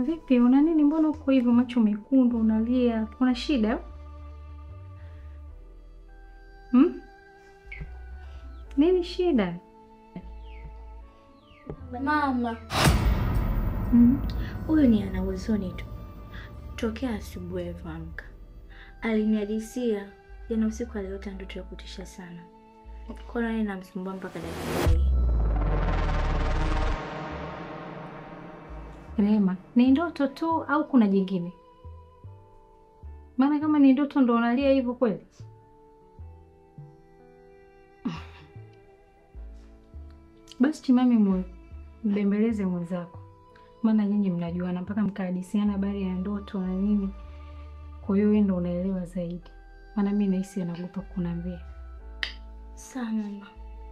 Vipi, una nini? Mbona uko hivyo macho mekundu unalia? Kuna shida? Nini shida? Mama. Huyu ni ana huzuni tu. Tokea asubuhi alivyoamka. Alinihadisia jana usiku aliota ndoto ya kutisha sana. Kwa nini namsumbua mpaka dakika hii? Rema, ni ndoto tu au kuna jingine? Maana kama ni ndoto ndo unalia hivyo kweli? Basi chimame mbembeleze mwenzako. Maana nyinyi mnajuana mpaka mkahadisiana habari ya ndoto na nini. Kwa hiyo wewe ndo unaelewa zaidi. Maana mimi nahisi anaogopa kuniambia. Sawa mama,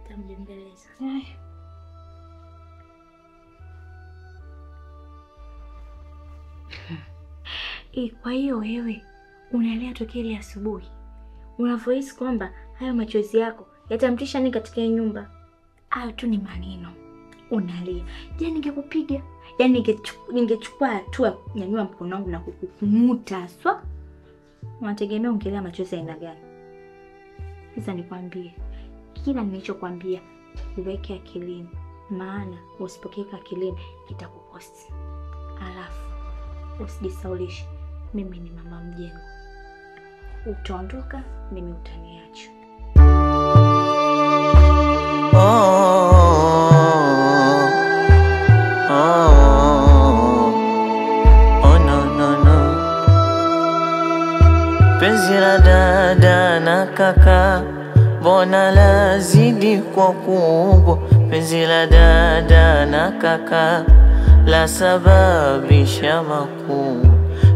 tambembeleza. Kwa hiyo wewe unalia tokea ile asubuhi. Unavohisi kwamba hayo machozi yako yatamtisha nini katika nyumba? Hayo tu ni maneno. Unalia. Je, ningekupiga? Yaani ningechukua hatua nyanyua mkono wangu na kukumuta swa. Unategemea ungelea machozi aina gani? Sasa nikwambie, kila nilichokuambia uweke akilini. Maana usipokeka akilini itakuposti. Alafu usijisaulishe, mimi ni mama mjengo. Utaondoka, mimi utaniacha. Penzi la dada na kaka, mbona lazidi kwa kubwa? Penzi la dada na kaka la sababisha makuu.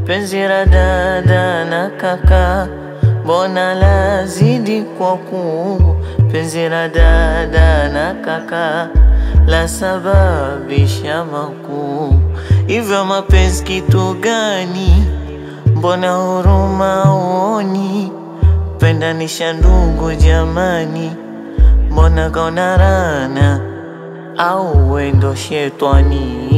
Penzi la dada na kaka, mbona lazidi kwa kubwa? Penzi la dada na kaka la sababisha makuu. Hivyo mapenzi kitu gani? Mbona huruma uoni? Pendanisha ndugu jamani, mbona kaona rana au wendo shetani?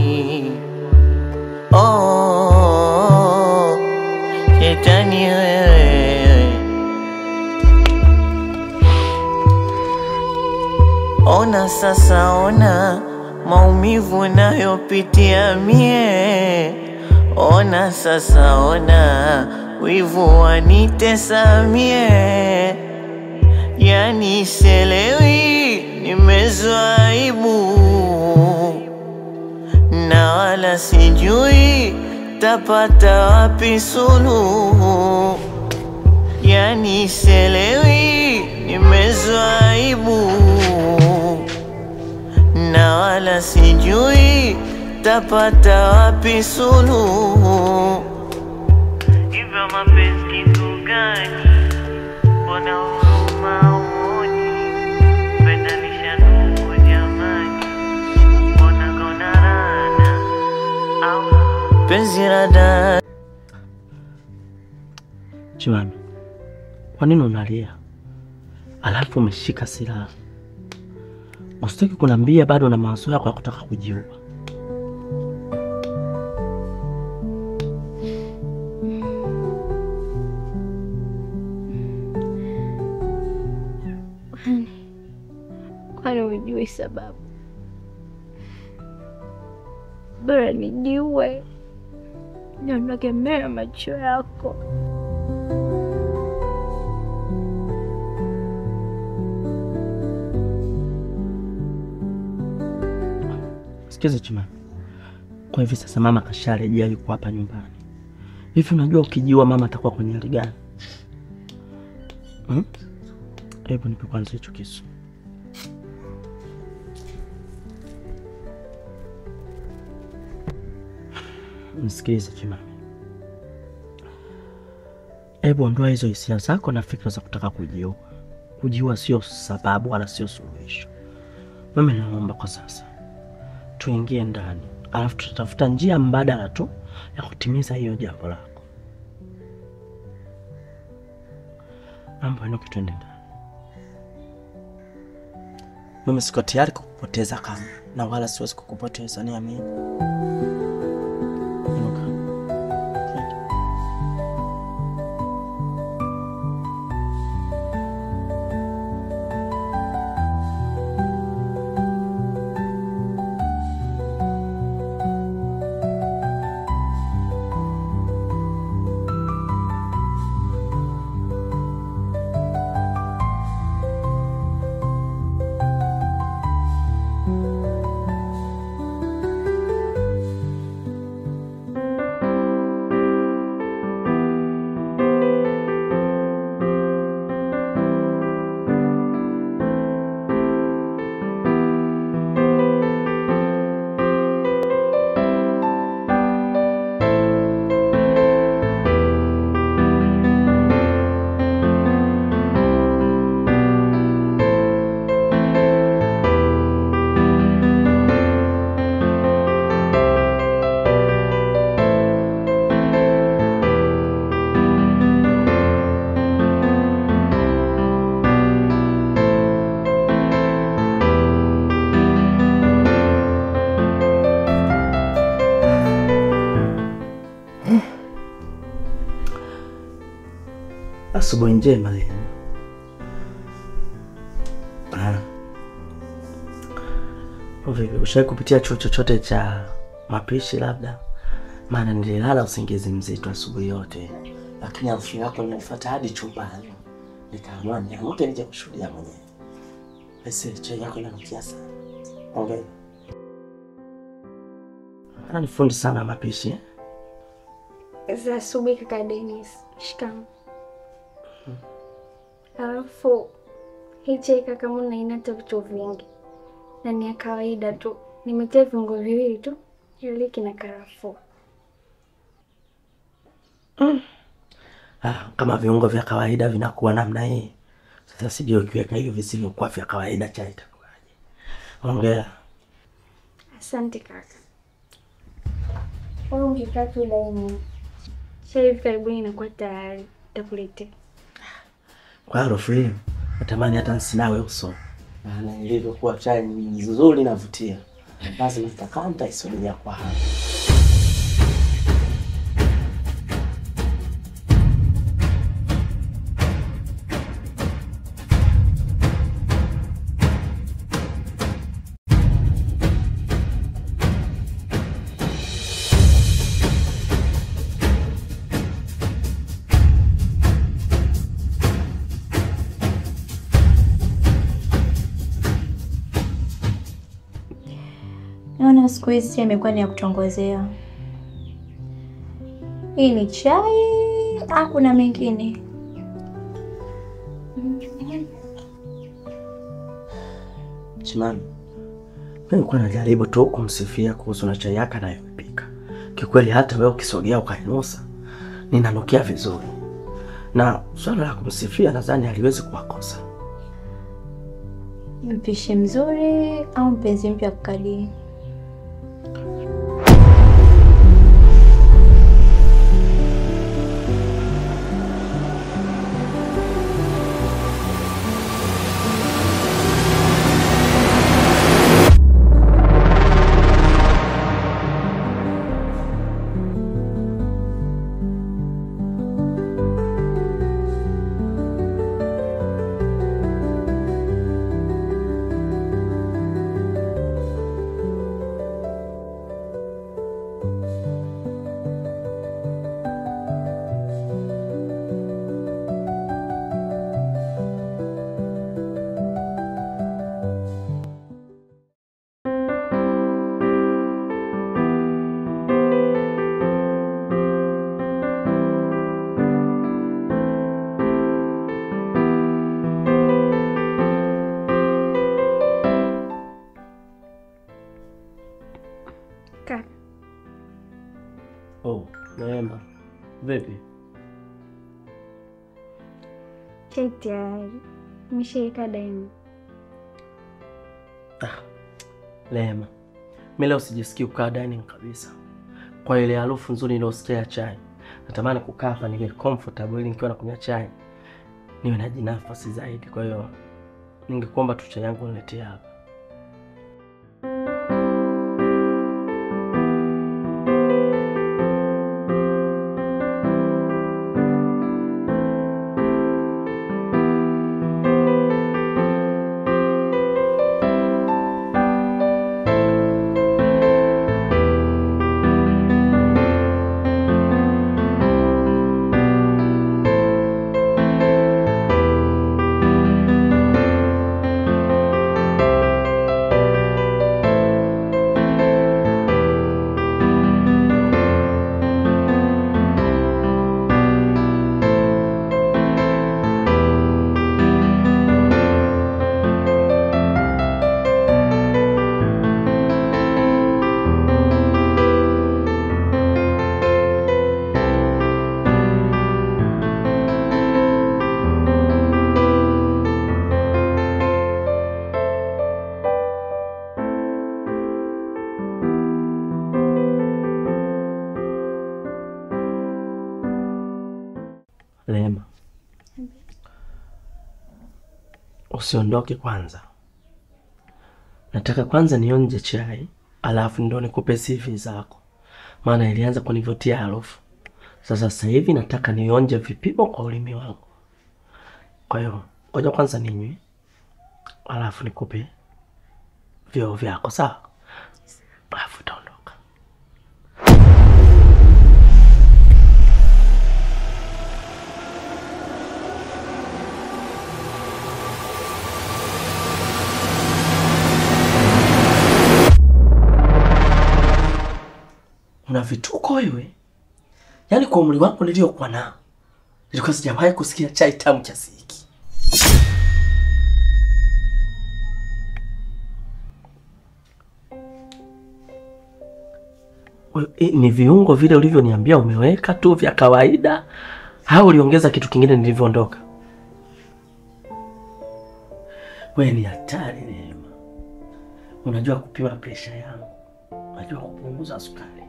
Shetani wewe. Ona sasa, ona maumivu nayopitia mie. Ona sasa, ona wivu wanitesa mie. Yani selewi, nimezoa aibu na wala sijui tapata wapi suluhu. Yani selewi, nimezoa aibu na wala sijui tapata wapi suluhu. Hivyo mapenzi kitu gani? Mbona huruma uoni? Pendanisha ndugu jamani, mbona kaona rana au penzi la dada. Chimami, kwa nini unalia? Alafu umeshika silaha. Usitaki kuniambia bado na mawazo yako ya kutaka kujiua. Kwani hujui sababu? Bora nijiue, niondoke mbele ya macho yako. Sikiza Chimami, kwa hivi sasa mama kasharejea, yuko hapa nyumbani. Hivi unajua ukijiua mama atakuwa kwenye hali gani? Hebu nipe kwanza hicho kisu. Msikize Chimami, hebu ondoa hizo hisia zako na fikra za kutaka kujiua. Kujiua sio sababu wala sio suluhisho. Mimi naomba kwa sasa tuingie ndani, alafu tutatafuta njia mbadala tu ya kutimiza hiyo jambo lako. Naomba inuke twende ndani. Mimi siko tayari kukupoteza kama, na wala siwezi kukupoteza, niamini. Asubuhi njema leo. Vipi, ushawahi kupitia chuo chochote cha mapishi labda? Maana nililala usingizi mzito asubuhi yote, lakini harufu yako imenifuata hadi chumbani. Nikaamua niamke nije kushuhudia mwenyewe. Basi chai yako inanukia sana. Ongea. Ana nifundi sana mapishi. Za asubuhi kaka Dennis. Shikamoo. Alafu hii chai kaka mbona inata vitu vingi? Na ni ya kawaida tu. Nimetia viungo viwili tu, iliki na karafuu. Kama viungo vya kawaida vinakuwa namna hii. Sasa sijui ukiweka hivyo visivyokuwa vya kawaida chai itakuwaje. Ongea. Asante kaka. Wewe ungekaa tu daima. Chai hivi karibuni inakuwa tayari. Nitakuletea. Kwa harufu hiyo, natamani hata nisinawe uso. Maana ilivyokuwa chai nzuri inavutia. Lazima nitakanta isubiria kwa hapo. Naona siku hizi imekuwa ni ya kutongozea. Hii ni chai, kuna mengine. Chimani, mimi kwa najaribu tu kumsifia kuhusu na chai yake anayopika. Kikweli hata wewe ukisogea ukainusa, ninanukia vizuri. Na swala la kumsifia nadhani haliwezi kuwakosa. Mpishi mzuri au mpenzi mpya kukali? Oh, Neema. Vipi? Chai tayari. Nimeshaika daima. Neema. Mimi leo sijisikii kukaa dining kabisa. Kwa ile harufu nzuri inayosikia chai. Natamani kukaa hapa niwe comfortable ili nikiwa nakunywa chai niwe na jinafasi zaidi. Kwa hiyo ningekuomba tu chai yangu uniletee hapa. Neema. Usiondoke kwanza. Nataka kwanza nionje chai, alafu ndo nikupe CV zako. Maana ilianza kunivutia harufu. Sasa hivi nataka nionje vipimo kwa ulimi wangu. Kwa hiyo ngoja kwanza ninywe, alafu nikupe vyoo vyako, sawa? Alafu utaondoka. Una vituko wewe. Yaani kwa umri wangu niliokuwa nao, nilikuwa sijawahi kusikia chai tamu kiasi hiki. Ni viungo vile ulivyoniambia umeweka tu vya kawaida au uliongeza kitu kingine nilivyoondoka? Wewe ni hatari Neema. Unajua kupima presha yangu. Unajua kupunguza sukari.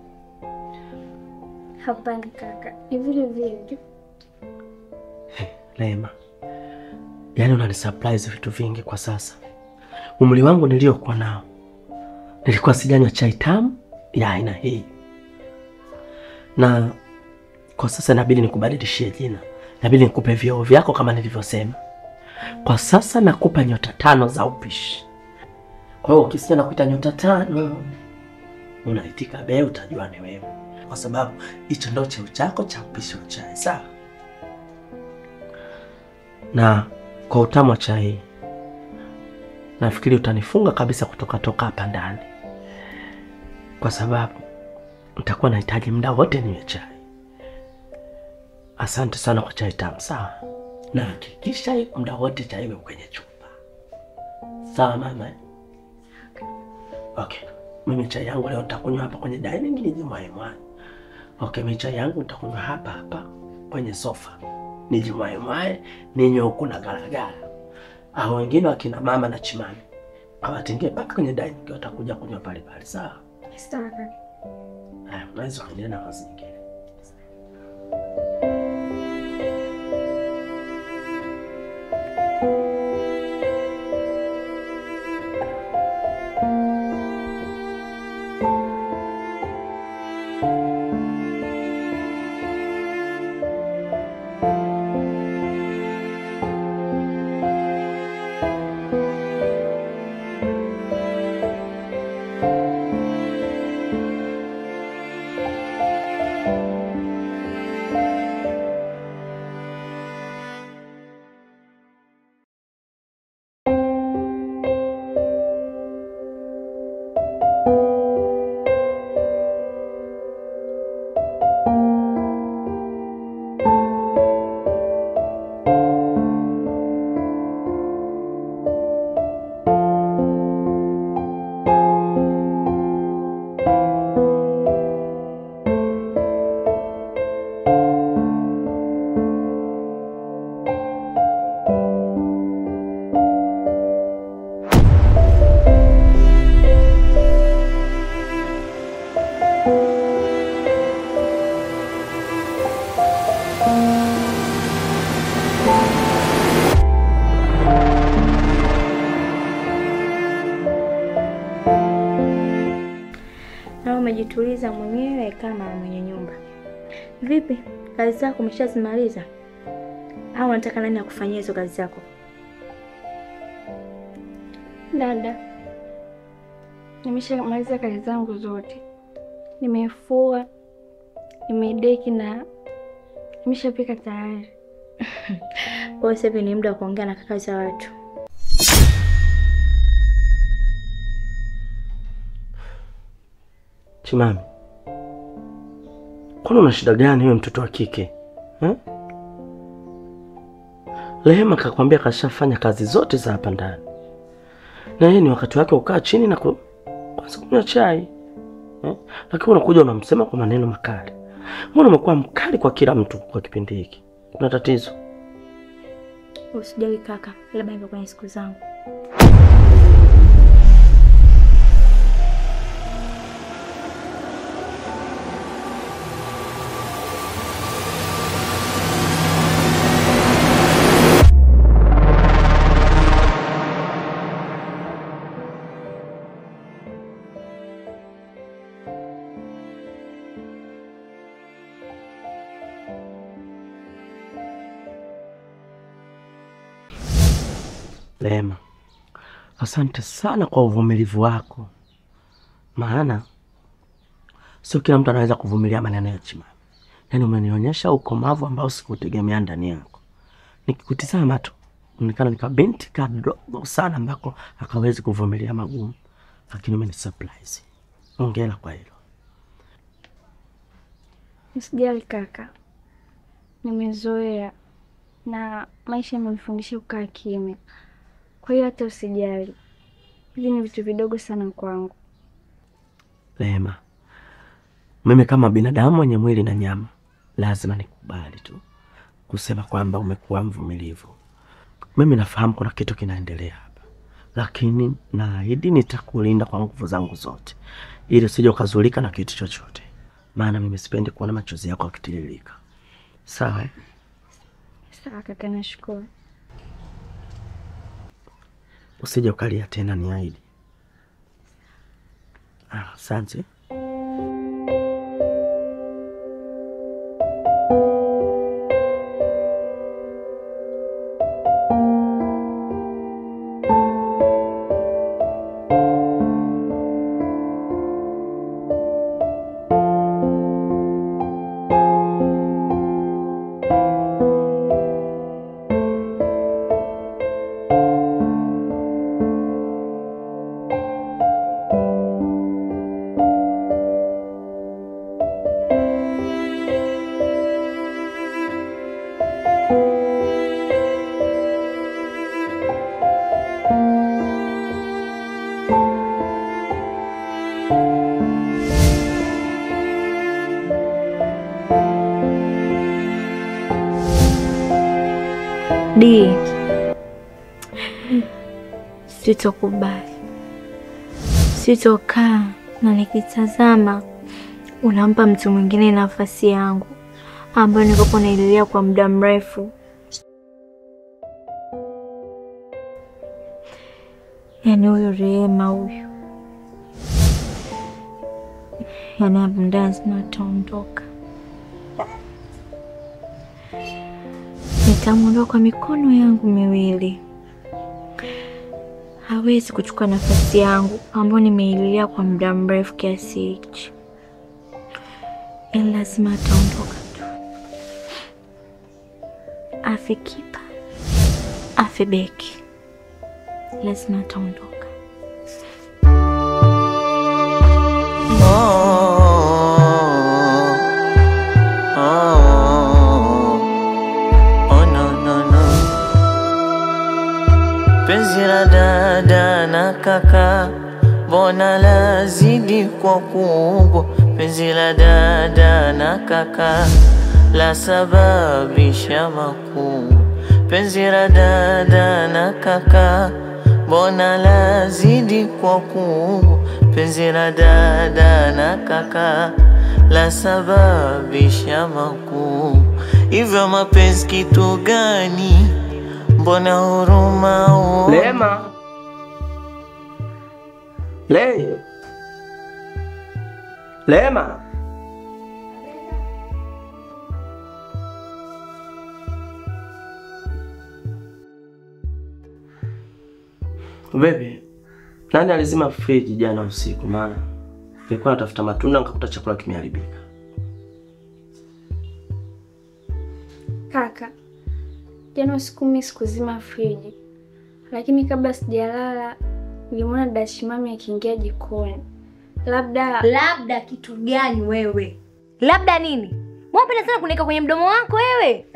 Hapana kaka, ni vile vile. Neema, yaani unanisurprise vitu vingi kwa sasa. Umri wangu niliokuwa nao, nilikuwa sijanywa chai tamu ya aina hii. Na kwa sasa inabidi nikubadilishie jina. Inabidi nikupe vyoo vyako kama nilivyosema. Kwa sasa nakupa nyota 5 za upishi. Kwa hiyo ukisikia nakuita nyota 5, unaitika be, utajua ni wewe. Kwa sababu hicho ndio cheo chako cha upishi wa chai, sawa? Na kwa utamu wa chai, nafikiri utanifunga kabisa kutoka hapa ndani. Kwa sababu nitakuwa nahitaji muda wote niwe chai. Asante sana kwa chai tamu, sawa? Na hakikisha muda wote chai iwe kwenye chupa. Sawa mama? Okay. Mimi chai yangu leo nitakunywa hapa kwenye dining nijimaimai. Okay, mimi chai yangu nitakunywa hapa kwenye sofa. Nijimaimai, ninywe huku na garagara. Hao wengine wakina mama na chimani, hawatingie paka kwenye dining, watakuja kunywa pale, sawa? Sawa kaka. Unaweza kuendelea na kazi nyingine. Umejituliza mwenyewe kama mwenye nyumba. Vipi? Kazi zako umeshazimaliza? Au unataka nani akufanyie hizo kazi zako? Dada, nimeshamaliza kazi zangu zote. Nimefua, nimedeki na nimeshapika tayari. Kwa sasa ni muda wa kuongea na kaka za watu. Chimami, kwani una shida gani wewe mtoto wa kike? Rehema kakwambia kashafanya kazi zote za hapa ndani. Na yeye ni wakati wake ukaa chini na kwanza kunywa chai. Lakini unakuja unamsema kwa maneno makali. Mbona umekuwa mkali kwa kila mtu kwa kipindi hiki? Kuna tatizo? Usijali kaka, labda niko kwenye siku zangu. Rehema, asante sana kwa uvumilivu wako. Maana sio kila mtu anaweza kuvumilia maneno ya Chimami. Yaani umenionyesha ukomavu ambao sikutegemea ndani yako. Nikikutizama tu unaonekana ni kabinti kadogo sana ambako hakawezi kuvumilia magumu. Lakini umenisurprise. Hongera kwa hilo. Usijali kaka. Nimezoea na maisha yamenifundisha kukaa kimya. Kwa hiyo hata usijali. Hivi ni vitu vidogo sana kwangu. Rehema, mimi kama binadamu mwenye mwili na nyama, lazima nikubali tu kusema kwamba umekuwa mvumilivu. Mimi nafahamu kuna kitu kinaendelea hapa, lakini naahidi nitakulinda kwa nguvu zangu zote, ili usije ukazulika na kitu chochote. Maana mimi sipendi kuona machozi yako yakitiririka. Sawa? Sawa kaka, nashukuru. Usije ukalia tena, niahidi. Asante. Di, sitokubali. Sitokaa na nikitazama unampa mtu mwingine nafasi yangu ambayo nilikuwa naililia kwa muda mrefu. Yaani huyo Rehema huyo. Yaani abundance ataondoka. Nitamuondoa kwa mikono yangu miwili. Hawezi kuchukua nafasi yangu ambayo nimeililia kwa muda mrefu kiasi hichi. Lazima ataondoka tu. Afe kipa, afe beki, lazima ataondoka. Penzi la dada na kaka, mbona lazidi kwa kubwa? Penzi la dada na kaka la sababisha makuu. Penzi la dada na kaka, mbona lazidi kwa kubwa? Penzi la dada na kaka la sababisha makuu. Hivyo mapenzi kitu gani? Mbona huruma Rehema. Rehema. Bebe, nani alizima friji jana usiku? Maana nilikuwa natafuta matunda nikakuta chakula kimeharibika. Kaka, jana usiku mimi sikuzima friji. Lakini kabla sijalala nilimwona dada Chimami akiingia jikoni. Labda kitu gani wewe? Labda nini? Unapenda sana kunika kwenye mdomo wako wewe?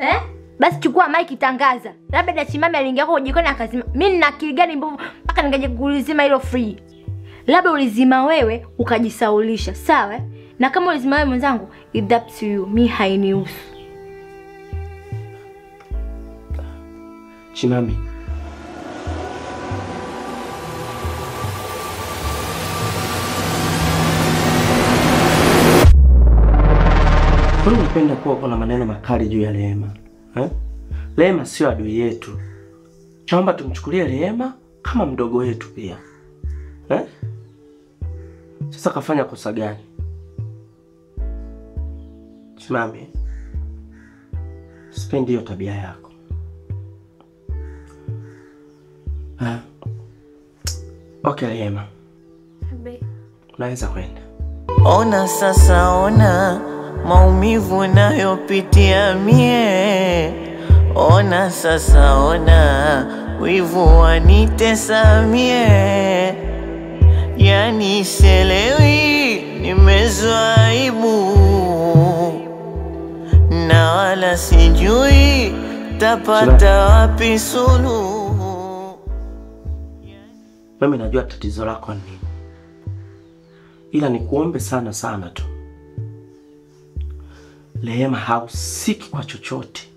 Basi chukua mic tangaza. Labda dada Chimami aliingia kwa jikoni akazima. Mimi nina akili gani mbovu mpaka ningeje kulizima hilo friji? Labda ulizima wewe ukajisaulisha, sawa? Na kama ulizima wewe mwenzangu, it's up to you. Mimi hainihusu. Chimami, mbona unapenda kuwa kuna maneno makali juu ya Rehema? Rehema sio adui yetu. Naomba tumchukulie Rehema kama mdogo wetu pia. Sasa kafanya kosa gani? Chimami, sipendi hiyo tabia yako. Okay, Rehema. Unaweza kwenda. Ona sasa, ona maumivu nayopitia mie. Ona sasa, ona wivu wanitesa mie. Yani selewi nimezoa aibu, na wala sijui tapata wapi suluhu. Mimi najua tatizo lako ni nini, ila nikuombe sana sana tu, Rehema hausiki kwa chochote.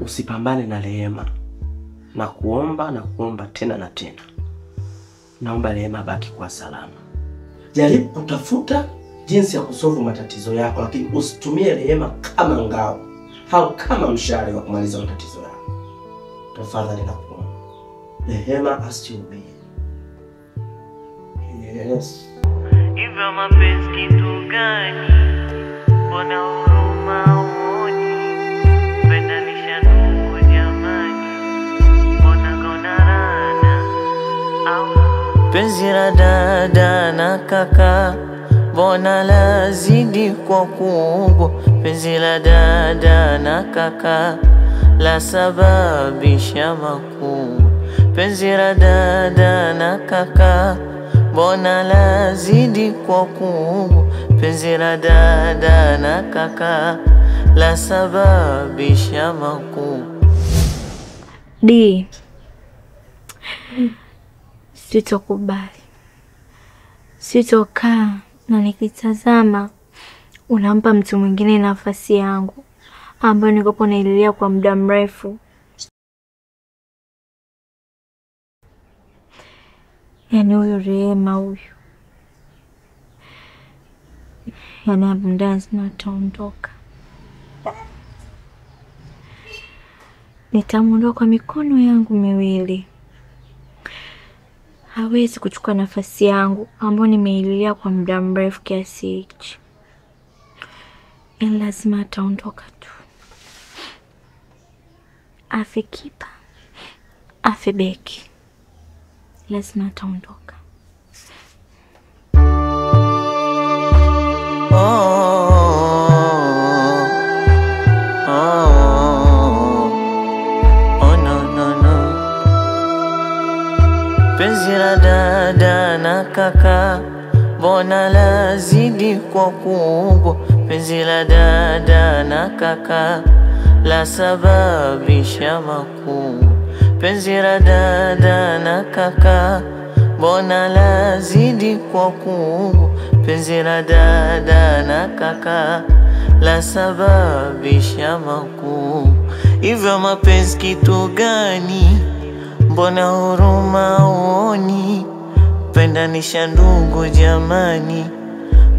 Usipambane na Rehema. Na kuomba tena na tena. Naomba Rehema baki kwa salama. Jaribu kutafuta jinsi ya kusolve matatizo yako, lakini usitumie Rehema kama ngao au kama mshale wa kumaliza matatizo yako. Tafadhali nakuomba. Rehema asiumie. Yes. Hivyo mapenzi kitu gani? Mbona huruma uoni? Pendanisha ndugu jamani, mbona gonarana? Penzi la dada na kaka, mbona lazidi kwa kubwa? Penzi la dada na kaka la sababisha makuu. Penzi la dada na kaka, mbona lazidi kwa kubwa? Penzi la dada na kaka la sababisha makuu. Di, sitokubali. Sitokaa na nikitazama unampa mtu mwingine nafasi yangu ambayo nikopo naililia kwa muda mrefu. Yani huyo Rehema huyo, yani abundance nataondoka. Nitamuondoa kwa mikono yangu miwili. Hawezi kuchukua nafasi yangu ambayo nimeililia kwa muda mrefu kiasi hichi. Lazima ataondoka tu. Afe kipa, afe beki, lazima ataondoka. Penzi la dada na kaka, mbona lazidi kwa kubwa? Penzi la dada na kaka la sababisha makuu. Penzi la dada na kaka, mbona lazidi kwa kubwa? Penzi la dada na kaka la sababisha makuu. Hivyo mapenzi kitu gani? Mbona huruma uoni? Pendanisha ndugu jamani,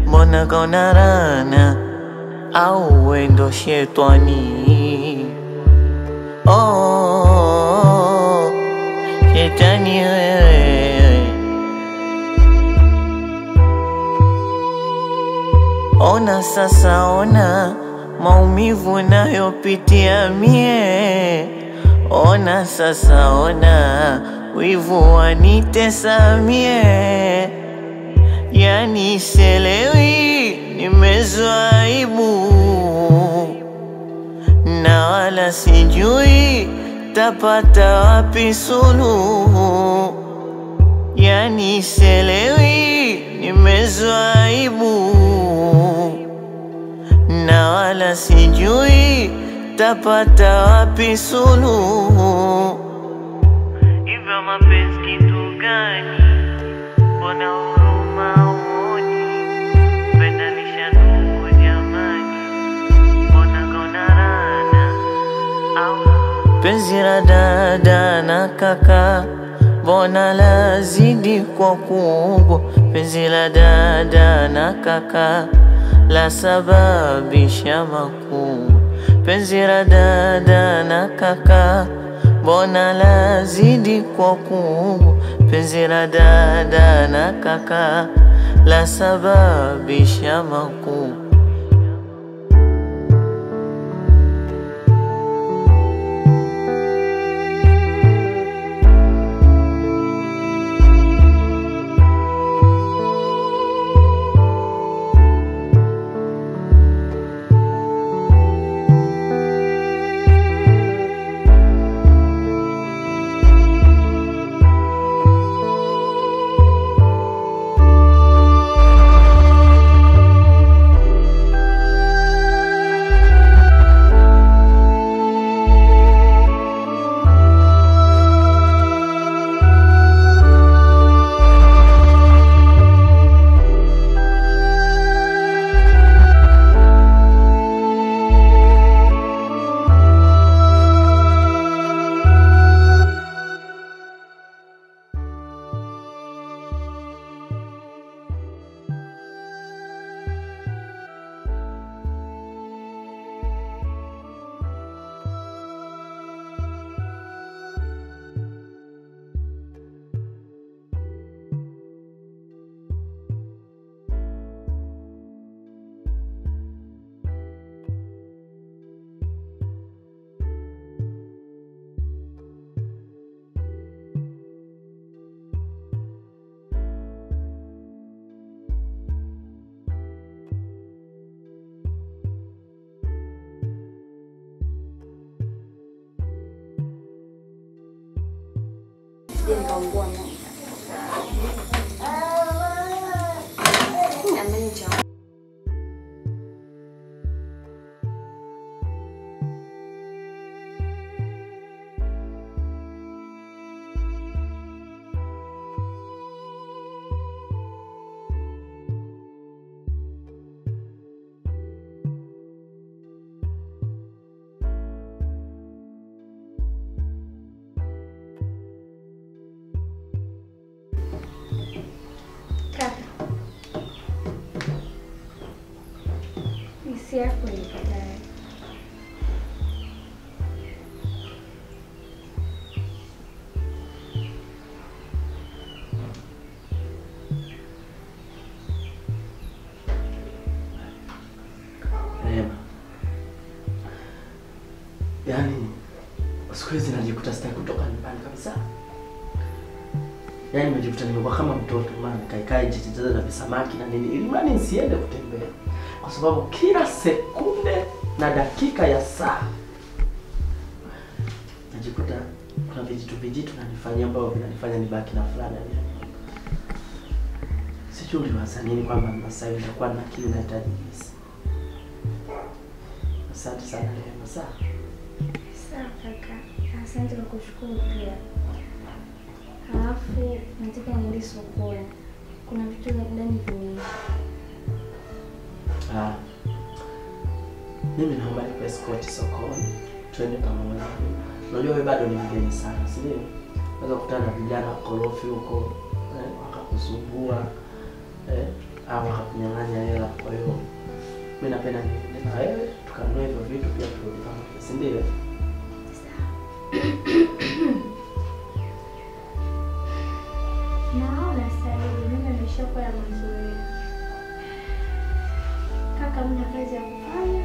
mbona kaonarana? Au wendo shetani? Oh, shetani wewe. Ona sasa, ona maumivu nayopitia mie. Ona sasa, ona wivu wanitesa mie. Yani selewi nimezoa aibu, na wala sijui tapata wapi suluhu. Yani selewi nimezoa aibu, na wala sijui tapata wapi suluhu. Hivyo mapenzi kitu gani? Mbona huruma uoni? Pendanisha ndugu jamani, mbona gonarana? Penzi la dada na kaka, mbona lazidi kwa kubwa? Penzi la dada na kaka la sababisha makuu. Penzi la dada na kaka, mbona lazidi kwa kubwa? Penzi la dada na kaka la sababisha makuu. nisije nikaungua moto. Ameni chao. Isi yako ni tayari. Rehema, yaani siku hizi najikuta sitaki kutoka nyumbani kabisa. Yaani nimejikuta nimekuwa kama mtoto, maana kaikai jicheza na visamaki na nini, ili mradi nisiende kutembea, kwa sababu kila sekunde na dakika ya saa najikuta kuna vijitu nanifanyia ambao vinanifanya nibaki na fulani ya nyumba. Sijui uliwaza nini kwamba sasa hivi nitakuwa na akili nahitaji hizi. Asante sana Rehema. Sawa kaka. Asante kwa kushukuru pia. Halafu nataka niende sokoni. Kuna vitu vya ndani vingi. Mimi naomba nipe escort sokoni. Twende pamoja. Unajua wewe bado ni mgeni sana, si ndio? Unaweza kukutana na vijana korofi huko, wakakusumbua, au wakakunyang'anya hela. Kwa hiyo mimi napenda niende na wewe tukanunue hivyo vitu pia turudi pamoja, si ndio? Naona sasa mimi nimeshakuwa na mazoea. Kaka mna kazi ya kufanya,